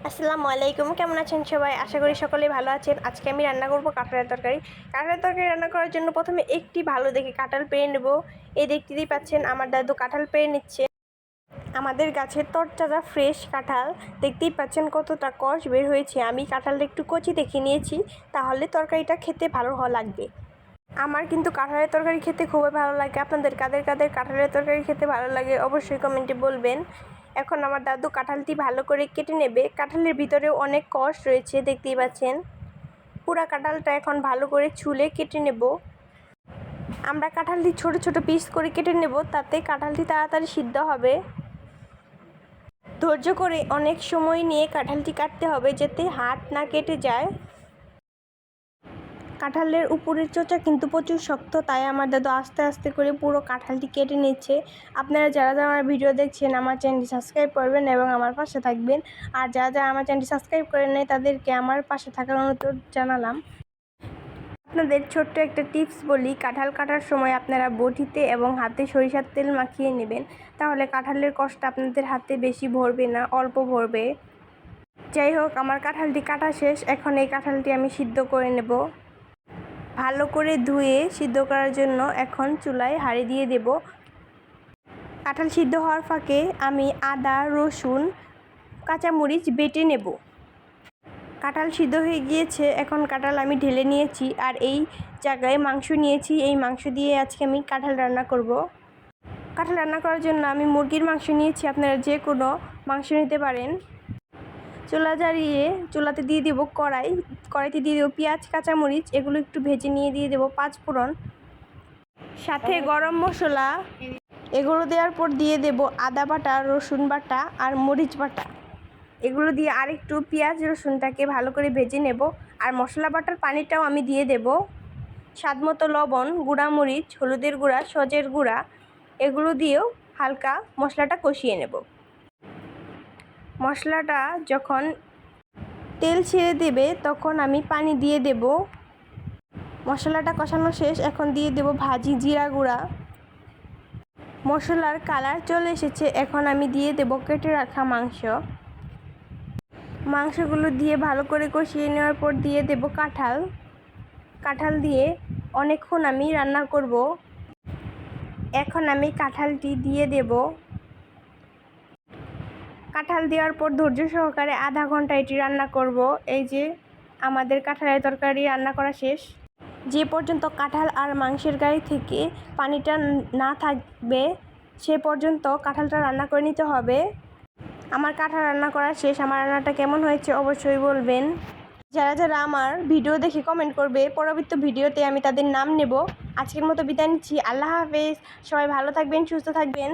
আসসালামু আলাইকুম, কেমন আছেন সবাই? আশা করি সকলেই ভালো আছেন। আজকে আমি রান্না করব কাঁঠালের তরকারি। কাঁঠালের তরকারি রান্না করার জন্য প্রথমে একটি ভালো দেখে কাঁঠাল পেড়ে নেব। এই দেখতেই পাচ্ছেন আমার দাদু কাঁঠাল পেড়ে নিচ্ছে। আমাদের গাছের তরতাজা ফ্রেশ কাঁঠাল, দেখতেই পাচ্ছেন কতটা কষ বের হয়েছে। আমি কাঁঠালটা একটু কচি দেখে নিয়েছি, তাহলে তরকারিটা খেতে ভালো লাগবে। আমার কিন্তু কাঁঠালের তরকারি খেতে খুবই ভালো লাগে। আপনাদের কাদের কাদের কাঁঠালের তরকারি খেতে ভালো লাগে অবশ্যই কমেন্টে বলবেন। এখন আমার দাদু কাঁঠালটি ভালো করে কেটে নেবে। কাঁঠালের ভিতরেও অনেক কষ রয়েছে, দেখতেই পাচ্ছেন। পুরা কাঁঠালটা এখন ভালো করে ছুলে কেটে নেব। আমরা কাঁঠালটি ছোট ছোট পিস করে কেটে নেব, তাতে কাঁঠালটি তাড়াতাড়ি সিদ্ধ হবে। ধৈর্য করে অনেক সময় নিয়ে কাঁঠালটি কাটতে হবে, যাতে হাত না কেটে যায়। কাঁঠালের উপরের চোচা কিন্তু প্রচুর শক্ত, তাই আমার দাদু আস্তে আস্তে করে পুরো কাঁঠালটি কেটে নিচ্ছে। আপনারা যারা যারা আমার ভিডিও দেখছেন আমার চ্যানেলটি সাবস্ক্রাইব করবেন এবং আমার পাশে থাকবেন। আর যারা যারা আমার চ্যানেলটি সাবস্ক্রাইব করেন নাই তাদেরকে আমার পাশে থাকার অনুরোধ জানালাম। আপনাদের ছোট্ট একটা টিপস বলি, কাঁঠাল কাটার সময় আপনারা বটিতে এবং হাতে সরিষার তেল মাখিয়ে নেবেন, তাহলে কাঁঠালের কষ্ট আপনাদের হাতে বেশি ভরবে না, অল্প ভরবে। যাই হোক, আমার কাঁঠালটি কাটা শেষ। এখন এই কাঁঠালটি আমি সিদ্ধ করে নেব। ভালো করে ধুয়ে সিদ্ধ করার জন্য এখন চুলায় হাঁড়ি দিয়ে দেব। কাঁঠাল সিদ্ধ হওয়ার ফাঁকে আমি আদা, রসুন, কাঁচামরিচ বেটে নেব। কাঁঠাল সিদ্ধ হয়ে গিয়েছে, এখন কাঁঠাল আমি ঢেলে নিয়েছি। আর এই জায়গায় মাংস নিয়েছি, এই মাংস দিয়ে আজকে আমি কাঁঠাল রান্না করব। কাঁঠাল রান্না করার জন্য আমি মুরগির মাংস নিয়েছি, আপনারা যে কোনো মাংস নিতে পারেন। চুলা জ্বালিয়ে চুলাতে দিয়ে দেবো কড়াইতে দিয়ে দেবো পেঁয়াজ, কাঁচামরিচ, এগুলো একটু ভেজে নিয়ে দিয়ে দেবো পাঁচফোড়ন, সাথে গরম মশলা। এগুলো দেওয়ার পর দিয়ে দেব আদা বাটা, রসুন বাটা আর মরিচ বাটা। এগুলো দিয়ে আরেকটু পেঁয়াজ রসুনটাকে ভালো করে ভেজে নেব। আর মশলা বাটার পানিটাও আমি দিয়ে দেব। স্বাদ মতো লবণ, গুঁড়ামরিচ, হলুদের গুঁড়া, সজের গুঁড়া, এগুলো দিয়েও হালকা মশলাটা কষিয়ে নেব। মশলাটা যখন তেল ছেড়ে দেবে তখন আমি পানি দিয়ে দেব। মশলাটা কষানো শেষ, এখন দিয়ে দেব ভাজি জিরা গুঁড়া। মশলার কালার চলে এসেছে, এখন আমি দিয়ে দেব কেটে রাখা মাংসগুলো দিয়ে ভালো করে কষিয়ে নেওয়ার পর দিয়ে দেব কাঁঠাল দিয়ে অনেকক্ষণ আমি রান্না করব। এখন আমি কাঁঠালটি দিয়ে দেব। কাঁঠাল দেওয়ার পর ধৈর্য সহকারে আধা ঘন্টা এটি রান্না করব। এই যে আমাদের কাঁঠালের তরকারি রান্না করা শেষ। যে পর্যন্ত কাঁঠাল আর মাংসের গায়ে থেকে পানিটা না থাকবে সে পর্যন্ত কাঁঠালটা রান্না করে নিতে হবে। আমার কাঁঠাল রান্না করা শেষ। আমার রান্নাটা কেমন হয়েছে অবশ্যই বলবেন। যারা যারা আমার ভিডিও দেখে কমেন্ট করবে, পরবর্তী ভিডিওতে আমি তাদের নাম নেব। আজকের মতো বিদায় নিচ্ছি। আল্লাহ হাফেজ। সবাই ভালো থাকবেন, সুস্থ থাকবেন।